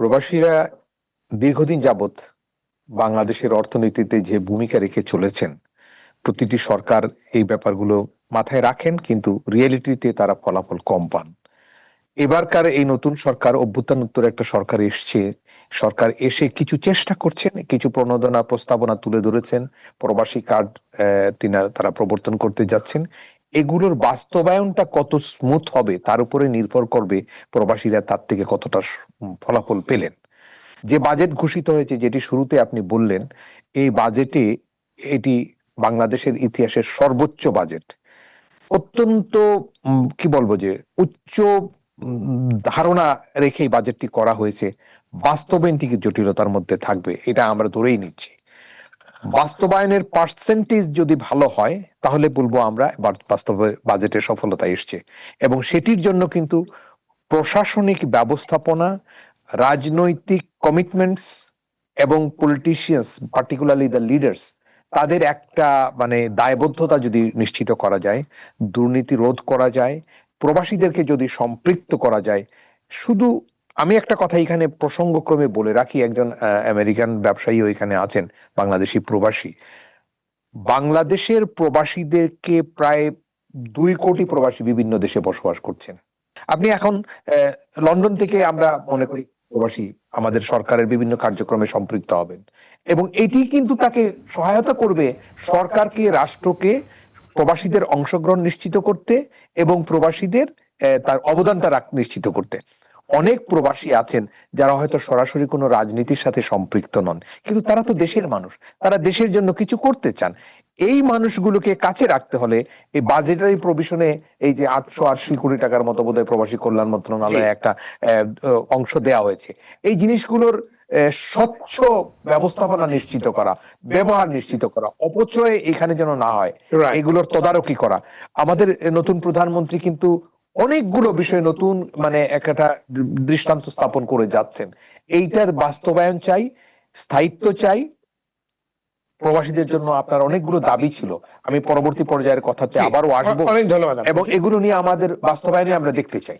প্রবাসীরা দীর্ঘদিন যাবৎ বাংলাদেশের অর্থনীতিতে যে ভূমিকা রেখে চলেছেন, প্রতিটি সরকার এই ব্যাপারগুলো মাথায় রাখেন, কিন্তু রিয়েলিটিতে তারা ফলাফল কম পান। এবারকার এই নতুন সরকার, অভ্যুত্থানোত্তর একটা সরকার এসছে, সরকার এসে কিছু চেষ্টা করছেন, কিছু প্রণোদনা প্রস্তাবনা তুলে ধরেছেন, প্রবাসী কার্ড তারা প্রবর্তন করতে যাচ্ছেন। এগুলোর বাস্তবায়নটা কত স্মুথ হবে তার উপরে নির্ভর করবে প্রবাসীরা তার থেকে কতটা ফলাফল পেলেন। যে বাজেট ঘোষিত হয়েছে, যেটি শুরুতে আপনি বললেন, এই বাজেটে এটি বাংলাদেশের ইতিহাসের সর্বোচ্চ বাজেট। অত্যন্ত কি বলবো, যে উচ্চ ধারণা রেখে এই বাজেটটি করা হয়েছে। বাস্তবায়ন ঠিক জটিলতার মধ্যে থাকবে, এটা আমরা ধরেই নিচ্ছি। বাস্তবায়নের পার্সেন্টেজ যদি ভালো হয় তাহলে বলবো আমরা বাস্তবে বাজেটের সফলতা এসছে, এবং সেটির জন্য কিন্তু প্রশাসনিক ব্যবস্থাপনা, রাজনৈতিক কমিটমেন্টস এবং পলিটিশিয়ানস, পার্টিকুলারলি দ্য লিডার্স, তাদের একটা দায়বদ্ধতা যদি নিশ্চিত করা যায়, দুর্নীতি রোধ করা যায়, প্রবাসীদেরকে যদি সম্পৃক্ত করা যায়। শুধু আমি একটা কথা এখানে প্রসঙ্গক্রমে বলে রাখি, একজন আমেরিকান ব্যবসায়ী ওইখানে আছেন, বাংলাদেশি প্রবাসী। বাংলাদেশের প্রবাসীদেরকে প্রায় 2 কোটি প্রবাসী বিভিন্ন দেশে বসবাস করছেন। আপনি এখন লন্ডন থেকে আমরা মনে করি প্রবাসী আমাদের সরকারের বিভিন্ন কার্যক্রমে সম্পৃক্ত হবেন, এবং এটি কিন্তু তাকে সহায়তা করবে সরকারকে, রাষ্ট্রকে প্রবাসীদের অংশগ্রহণ নিশ্চিত করতে এবং প্রবাসীদের তার অবদানটা নিশ্চিত করতে। অনেক প্রবাসী আছেন যারা হয়তো সরাসরি কোনো রাজনীতির সাথে সম্পৃক্ত নন, কিন্তু তারা তো দেশের মানুষ, তারা দেশের জন্য কিছু করতে চান। এই মানুষগুলোকে কাছে রাখতে হলে এই বাজেটারি প্রভিশনে এই যে 880 কোটি টাকার মতো বোধহয় প্রবাসী কল্যাণ মন্ত্রণালয়ে একটা অংশ দেওয়া হয়েছে, এই জিনিসগুলোর স্বচ্ছ ব্যবস্থাপনা নিশ্চিত করা, ব্যবহার নিশ্চিত করা, অপচয় এখানে যেন না হয়, এগুলোর তদারকি করা। আমাদের নতুন প্রধানমন্ত্রী কিন্তু অনেকগুলো বিষয় নতুন একটা দৃষ্টান্ত স্থাপন করে যাচ্ছেন। এইটার বাস্তবায়ন চাই, স্থায়িত্ব চাই। প্রবাসীদের জন্য আপনার অনেকগুলো দাবি ছিল, আমি পরবর্তী পর্যায়ের কথাতে আবারও আসবো, অনেক ধন্যবাদ, এবং এগুলো নিয়ে আমাদের বাস্তবায়নে আমরা দেখতে চাই।